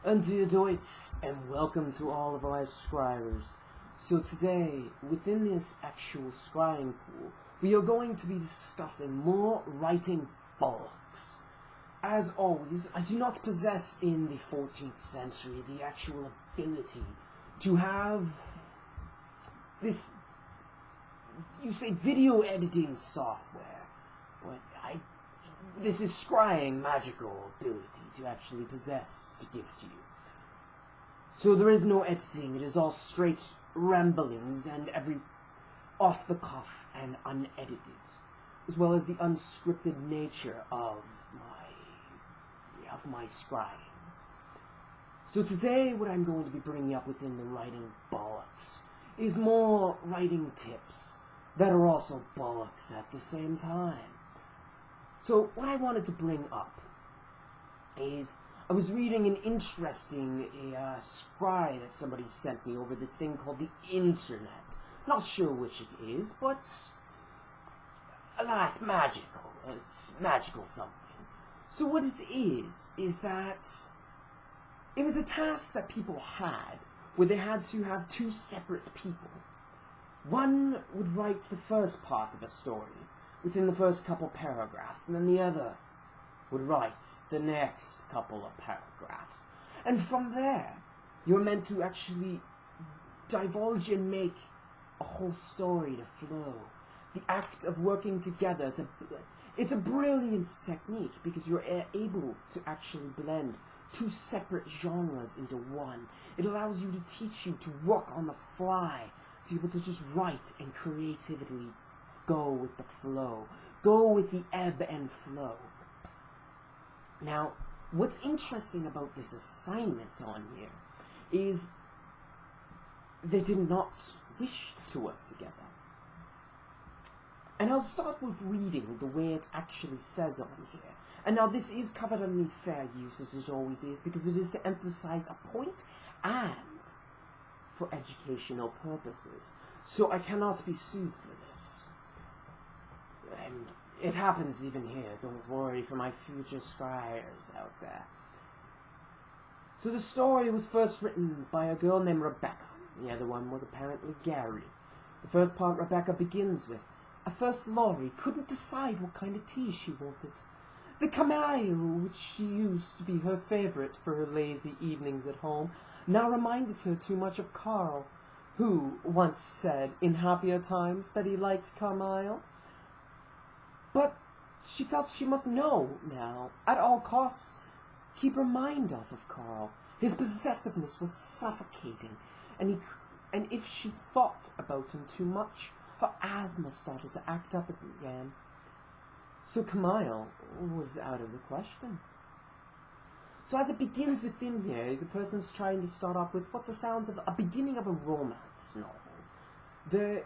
Unedited, and welcome to all of our subscribers. So today, within this actual scrying pool, we are going to be discussing more writing bollocks. As always, I do not possess in the 14th century the actual ability to have this, you say, video editing software, but this is scrying magical ability to actually possess to give to you. So there is no editing, it is all straight ramblings and every off the cuff and unedited, as well as the unscripted nature of my scryings. So today what I'm going to be bringing up within the writing bollocks is more writing tips that are also bollocks at the same time. So what I wanted to bring up is I was reading an interesting scry that somebody sent me over this thing called the internet. Not sure which it is, but alas, magical. It's magical something. So what it is that it was a task that people had where they had to have two separate people. One would write the first part of a story within the first couple paragraphs, and then the other would write the next couple of paragraphs. And from there, you're meant to actually divulge and make a whole story to flow. The act of working together, it's a brilliant technique because you're able to actually blend two separate genres into one. It allows you to teach you to work on the fly, to be able to just write and creatively go with the flow. Go with the ebb and flow. Now, what's interesting about this assignment on here is they did not wish to work together. And I'll start with reading the way it actually says on here. And now this is covered underneath fair use, as it always is, because it is to emphasize a point and for educational purposes. So I cannot be sued for this. And it happens even here, don't worry for my future scryers out there. So the story was first written by a girl named Rebecca. The other one was apparently Gary. The first part, Rebecca, begins with, at first Laurie couldn't decide what kind of tea she wanted. The camomile, which she used to be her favorite for her lazy evenings at home, now reminded her too much of Carl, who once said in happier times that he liked camomile. But she felt she must know now, at all costs, keep her mind off of Carl. His possessiveness was suffocating, and if she thought about him too much, her asthma started to act up again. So camomile was out of the question. So as it begins within here, the person's trying to start off with what the sounds of a beginning of a romance novel. They're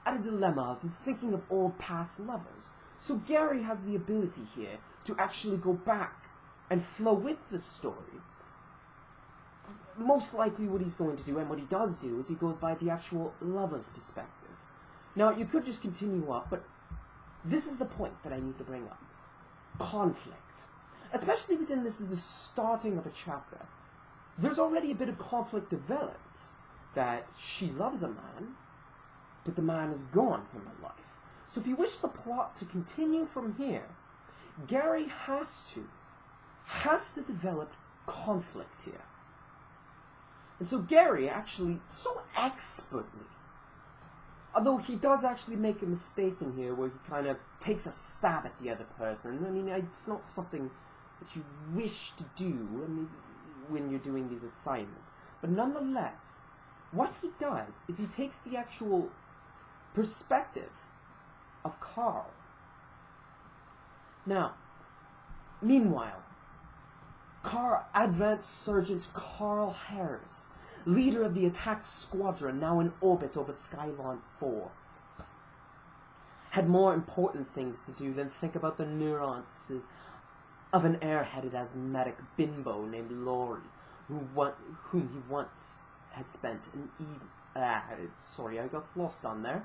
at a dilemma of thinking of old past lovers. So Gary has the ability here to actually go back and flow with the story. Most likely what he's going to do, and what he does do, is he goes by the actual lover's perspective. Now, you could just continue up, but this is the point that I need to bring up. Conflict. Especially within this is the starting of a chapter. There's already a bit of conflict developed, that she loves a man, but the man is gone from her life. So if you wish the plot to continue from here, Gary has to develop conflict here. And so Gary actually, so expertly, although he does actually make a mistake in here where he kind of takes a stab at the other person. I mean, it's not something that you wish to do when you're doing these assignments. But nonetheless, what he does is he takes the actual perspective of Carl. Now, meanwhile, Advanced Sergeant Carl Harris, leader of the attack squadron now in orbit over Skylon 4, had more important things to do than think about the nuances of an airheaded asthmatic bimbo named Laurie, whom he once had spent an sorry, I got lost on there.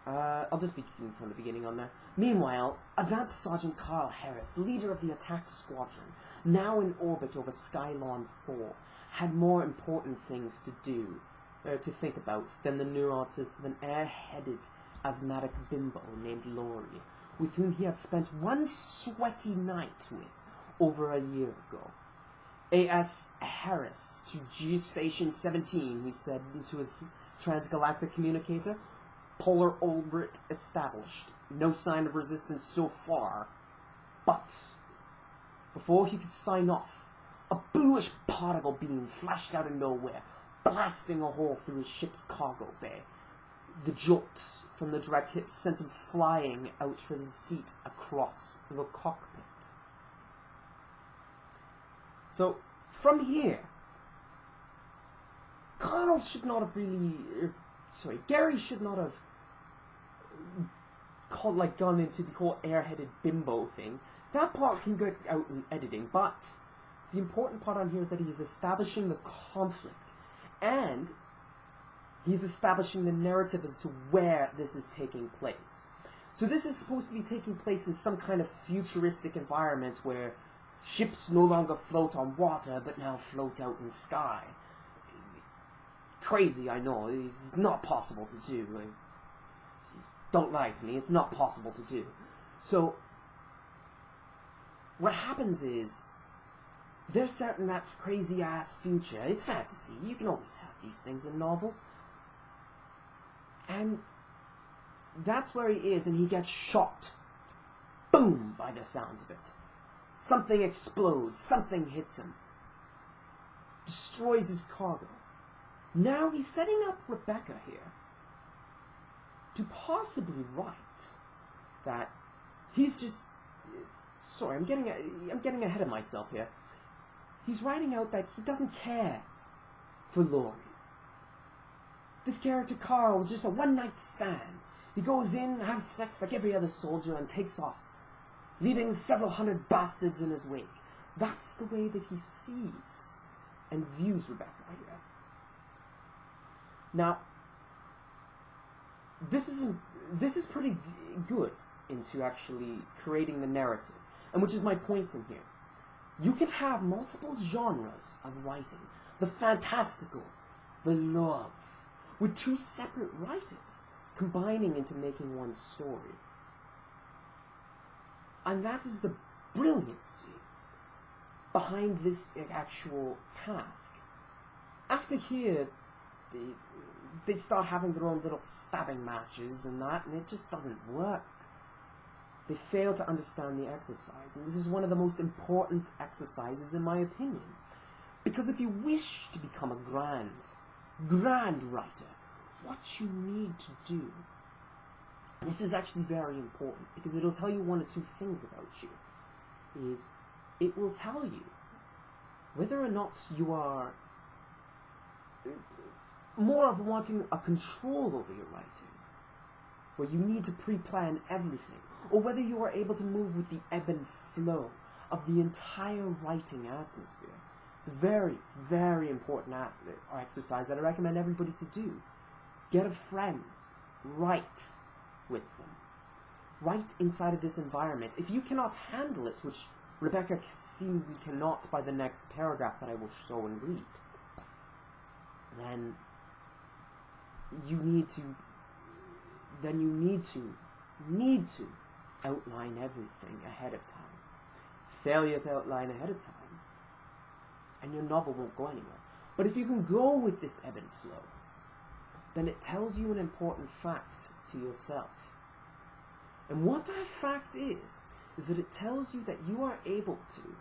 I'll just begin from the beginning on there. Meanwhile, Advanced Sergeant Carl Harris, leader of the attack squadron, now in orbit over Skylon 4, had more important things to do, to think about, than the nuances of an airheaded asthmatic bimbo named Laurie, with whom he had spent one sweaty night with over a year ago. A.S. Harris to G Station 17, he said into his transgalactic communicator. Polar orbit established. No sign of resistance so far. But before he could sign off, a bluish particle beam flashed out of nowhere, blasting a hole through his ship's cargo bay. The jolt from the direct hit sent him flying out from his seat across the cockpit. So, from here, Gary should not have gone into the whole airheaded bimbo thing. That part can go out in editing, but the important part on here is that he's establishing the conflict, and he's establishing the narrative as to where this is taking place. So this is supposed to be taking place in some kind of futuristic environment where ships no longer float on water, but now float out in the sky. Crazy, I know. It's not possible to do. Don't lie to me. It's not possible to do. So, what happens is, they're set in that crazy-ass future. It's fantasy. You can always have these things in novels. And that's where he is, and he gets shot. Boom, by the sound of it. Something explodes. Something hits him. Destroys his cargo. Now he's setting up Rebecca here to possibly write that he's just... Sorry, I'm getting ahead of myself here. He's writing out that he doesn't care for Laurie. This character, Carl, was just a one-night stand. He goes in, has sex like every other soldier, and takes off, leaving several hundred bastards in his wake. That's the way that he sees and views Rebecca here. Now, this is pretty good into actually creating the narrative, and which is my point in here. You can have multiple genres of writing, the fantastical, the love, with two separate writers combining into making one story. And that is the brilliancy behind this actual task. After here, they start having their own little stabbing matches and that, and it just doesn't work. They fail to understand the exercise, and this is one of the most important exercises in my opinion. Because if you wish to become a grand writer, what you need to do, and this is actually very important, because it'll tell you one or two things about you, is it will tell you whether or not you are more of wanting a control over your writing, where you need to pre-plan everything, or whether you are able to move with the ebb and flow of the entire writing atmosphere. It's a very, very important exercise that I recommend everybody to do. Get a friend. Write with them. Write inside of this environment. If you cannot handle it, which Rebecca seemingly cannot by the next paragraph that I will show and read, then you need to outline everything ahead of time. Failure to outline ahead of time, and your novel won't go anywhere. But if you can go with this ebb and flow, then it tells you an important fact to yourself. And what that fact is that it tells you that you are able to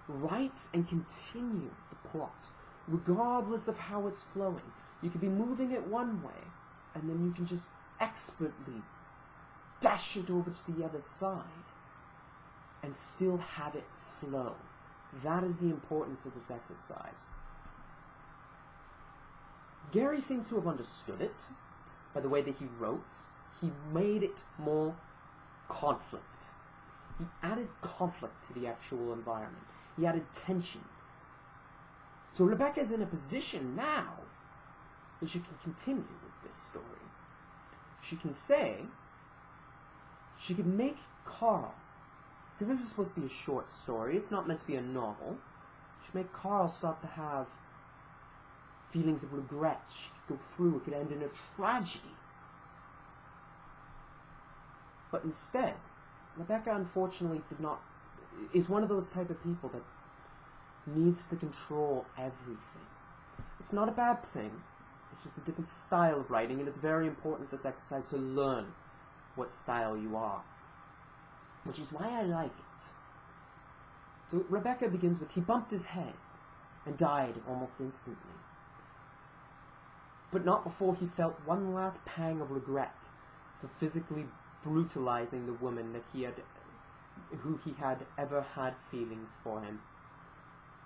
write and continue the plot, regardless of how it's flowing. You could be moving it one way, and then you can just expertly dash it over to the other side and still have it flow. That is the importance of this exercise. Gary seemed to have understood it by the way that he wrote. He made it more conflict. He added conflict to the actual environment. He added tension. So Rebecca's in a position now that she can continue with this story. she can say, she could make Carl, because this is supposed to be a short story, it's not meant to be a novel, she could make Carl start to have feelings of regret. She could go through, it could end in a tragedy. But instead, Rebecca unfortunately is one of those type of people that needs to control everything. It's not a bad thing, it's just a different style of writing, and it's very important this exercise to learn what style you are. Which is why I like it. So Rebecca begins with, he bumped his head and died almost instantly. But not before he felt one last pang of regret for physically brutalizing the woman who he had ever had feelings for him.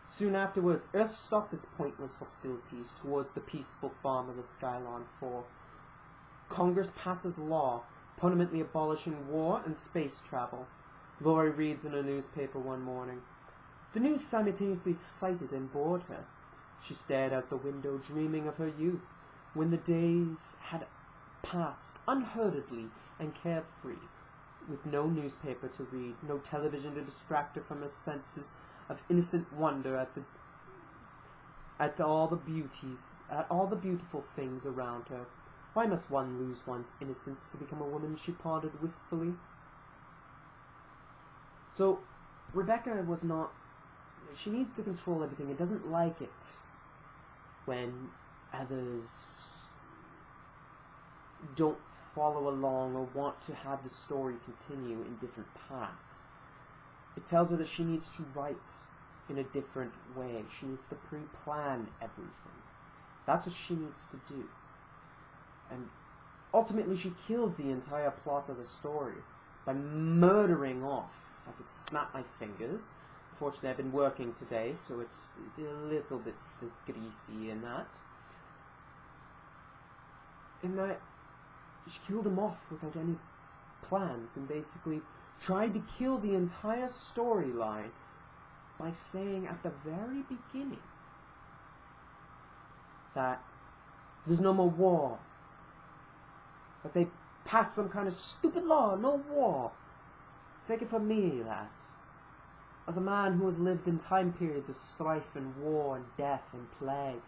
Soon afterwards, Earth stopped its pointless hostilities towards the peaceful farmers of Skylon 4. Congress passes law permanently abolishing war and space travel. Laurie reads in a newspaper one morning. The news simultaneously excited and bored her. She stared out the window, dreaming of her youth, when the days had passed unhurriedly and carefree, with no newspaper to read, no television to distract her from her senses of innocent wonder at all the beautiful things around her. Why must one lose one's innocence to become a woman? She pondered wistfully. So, Rebecca she needs to control everything and doesn't like it when others don't follow along or want to have the story continue in different paths. It tells her that she needs to write in a different way. She needs to pre-plan everything. That's what she needs to do. And ultimately she killed the entire plot of the story by murdering off, if I could snap my fingers. Unfortunately, I've been working today, so it's a little bit greasy in that. In that, she killed him off without any plans, and basically tried to kill the entire storyline by saying at the very beginning that there's no more war. That they passed some kind of stupid law, no war. Take it from me, lass. As a man who has lived in time periods of strife and war and death and plague,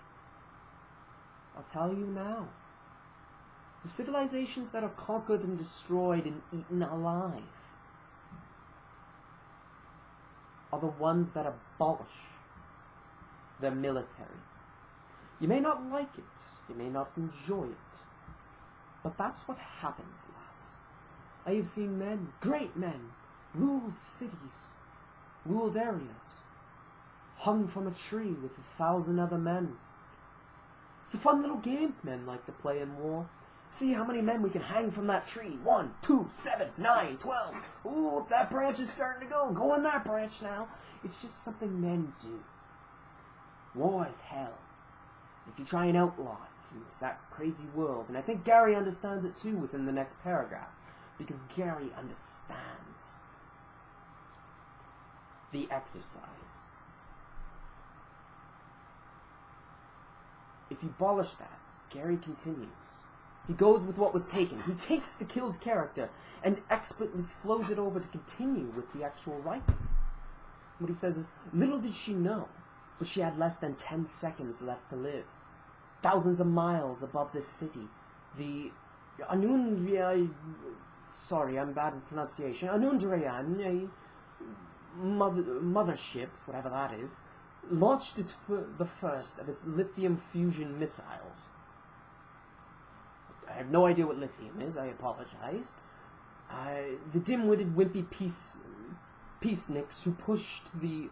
I'll tell you now. The civilizations that are conquered and destroyed and eaten alive are the ones that abolish their military. You may not like it, you may not enjoy it, but that's what happens, lass. I have seen men, great men, ruled cities, ruled areas, hung from a tree with 1,000 other men. It's a fun little game men like to play in war. See how many men we can hang from that tree. 1, 2, 7, 9, 12. Ooh, that branch is starting to go. Go on that branch now. It's just something men do. War is hell. If you try and outlaw it, it's that crazy world. And I think Gary understands it too within the next paragraph. Because Gary understands the exercise. If you abolish that, Gary continues. He goes with what was taken. He takes the killed character and expertly flows it over to continue with the actual writing. What he says is, little did she know, but she had less than 10 seconds left to live. Thousands of miles above this city, the sorry, I'm bad in pronunciation, Anundrayan, mothership, whatever that is, launched the first of its lithium fusion missiles. I have no idea what lithium is, I apologize. The dim-witted, wimpy peaceniks who pushed the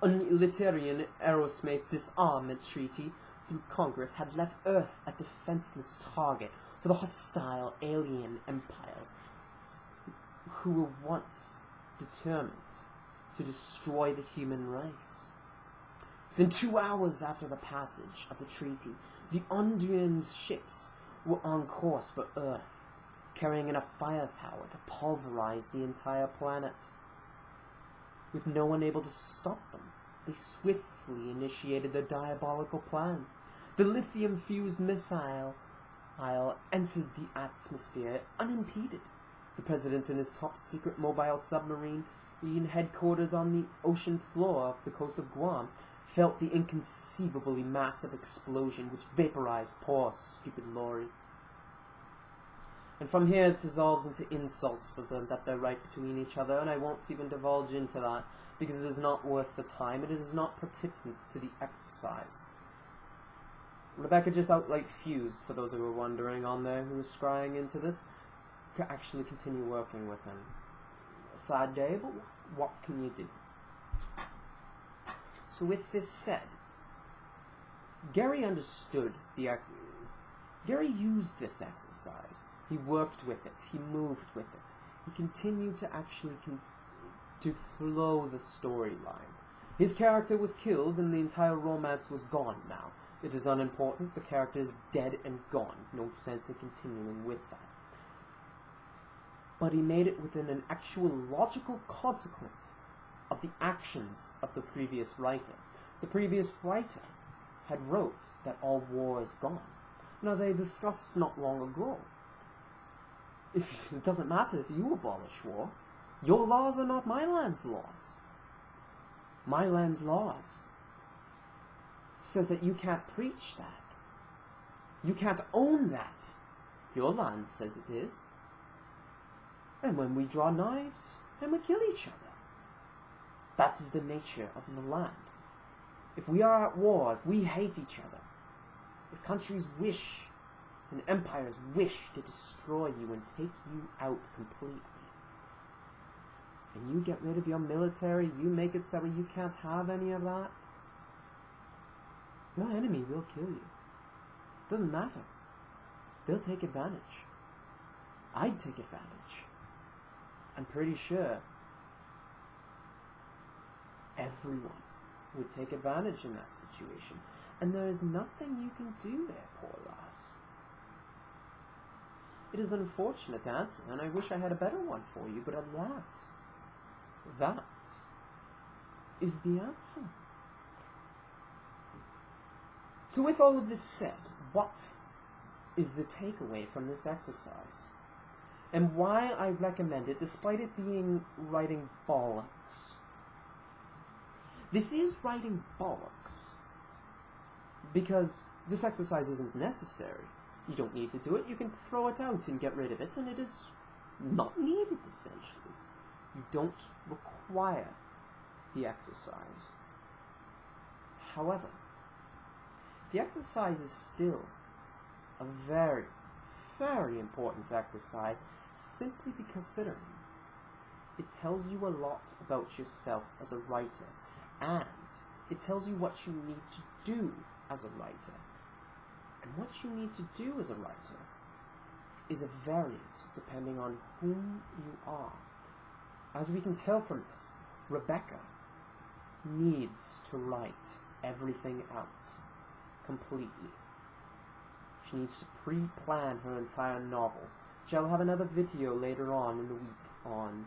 utilitarian Aerosmith disarmament treaty through Congress had left Earth a defenseless target for the hostile alien empires who were once determined to destroy the human race. Within 2 hours after the passage of the treaty, the Undrian's ships were on course for Earth, carrying enough firepower to pulverize the entire planet. With no one able to stop them, they swiftly initiated their diabolical plan. The lithium-fused missile I'll enter the atmosphere unimpeded. The President and his top-secret mobile submarine, in headquarters on the ocean floor off the coast of Guam, felt the inconceivably massive explosion which vaporized poor, stupid Laurie. And from here it dissolves into insults for them that they write between each other, and I won't even divulge into that, because it is not worth the time, and it is not pertinent to the exercise. Rebecca just outright fused, for those who were wondering on there who was scrying into this, to actually continue working with him. A sad day, but what can you do? So with this said, Gary understood Gary used this exercise. He worked with it. He moved with it. He continued to actually to flow the storyline. His character was killed and the entire romance was gone now. It is unimportant. The character is dead and gone. No sense in continuing with that. But he made it within an actual logical consequence of the actions of the previous writer. The previous writer had wrote that all war is gone. And as I discussed not long ago, it doesn't matter if you abolish war. Your laws are not my land's laws. My land's laws says that you can't preach that. You can't own that. Your land says it is. And when we draw knives, and we kill each other. That is the nature of the land. If we are at war, if we hate each other, if countries wish and empires wish to destroy you and take you out completely, and you get rid of your military, you make it so you can't have any of that, your enemy will kill you. Doesn't matter. They'll take advantage. I'd take advantage. I'm pretty sure everyone would take advantage in that situation. And there is nothing you can do there, poor lass. It is an unfortunate answer, and I wish I had a better one for you, but alas, that is the answer. So with all of this said, what is the takeaway from this exercise? And why I recommend it, despite it being writing bollocks. This is writing bollocks because this exercise isn't necessary. You don't need to do it. You can throw it out and get rid of it, and it is not needed, essentially. You don't require the exercise. However, the exercise is still a very, very important exercise, simply because considering it tells you a lot about yourself as a writer, and it tells you what you need to do as a writer. And what you need to do as a writer is a variant depending on whom you are. As we can tell from this, Rebecca needs to write everything out completely. She needs to pre-plan her entire novel. She'll have another video later on in the week on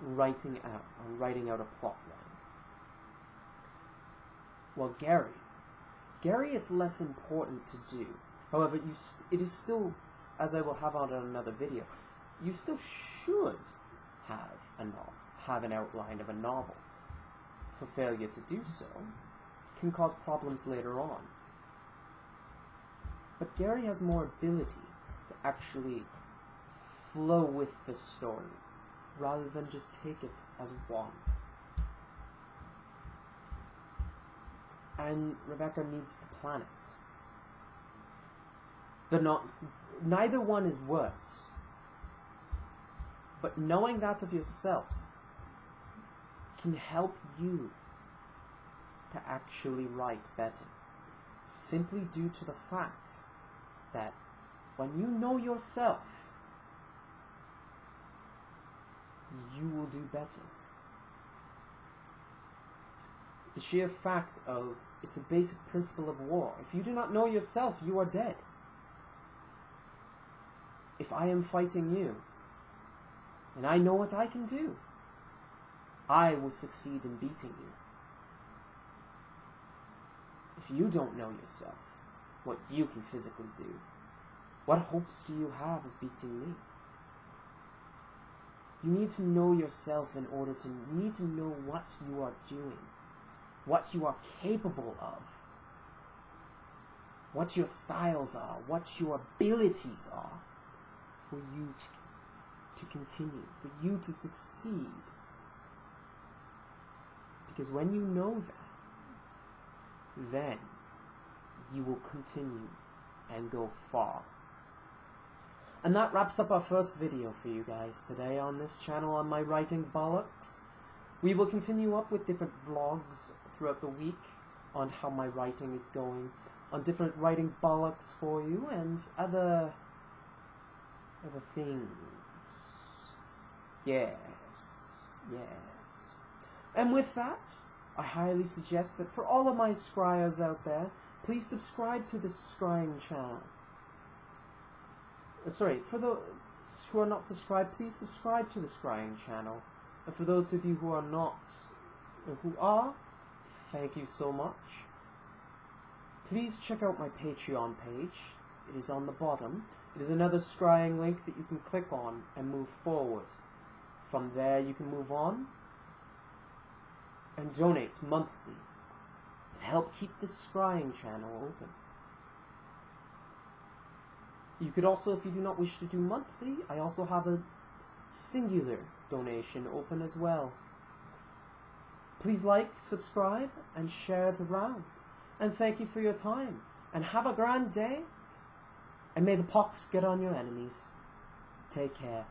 writing out a plot line. Well, Gary, it's less important to do. However, it is still, as I will have on another video, you still should have an outline of a novel. For failure to do so can cause problems later on. But Gary has more ability to actually flow with the story, rather than just take it as one. And Rebecca needs to plan it. Neither one is worse. But knowing that of yourself can help you to actually write better, simply due to the fact that when you know yourself, you will do better. The sheer fact of, it's a basic principle of war. If you do not know yourself, you are dead. If I am fighting you, and I know what I can do, I will succeed in beating you. If you don't know yourself, what you can physically do, What hopes do you have of beating me? You need to know yourself in order to... You need to know what you are doing, what you are capable of, what your styles are, what your abilities are, for you to continue, for you to succeed. Because when you know that, then you will continue and go far. And that wraps up our first video for you guys today on this channel on my writing bollocks. We will continue up with different vlogs throughout the week on how my writing is going, on different writing bollocks for you, and other things. Yes. And with that, I highly suggest that for all of my scryers out there, please subscribe to the scrying channel. Sorry, for those who are not subscribed, please subscribe to the scrying channel. And for those of you who are not, who are, thank you so much. Please check out my Patreon page. It is on the bottom. It is another scrying link that you can click on and move forward. From there you can move on and donate monthly to help keep the scrying channel open. You could also, if you do not wish to do monthly, I also have a singular donation open as well. Please like, subscribe, and share the round. And thank you for your time. And have a grand day. And may the pox get on your enemies. Take care.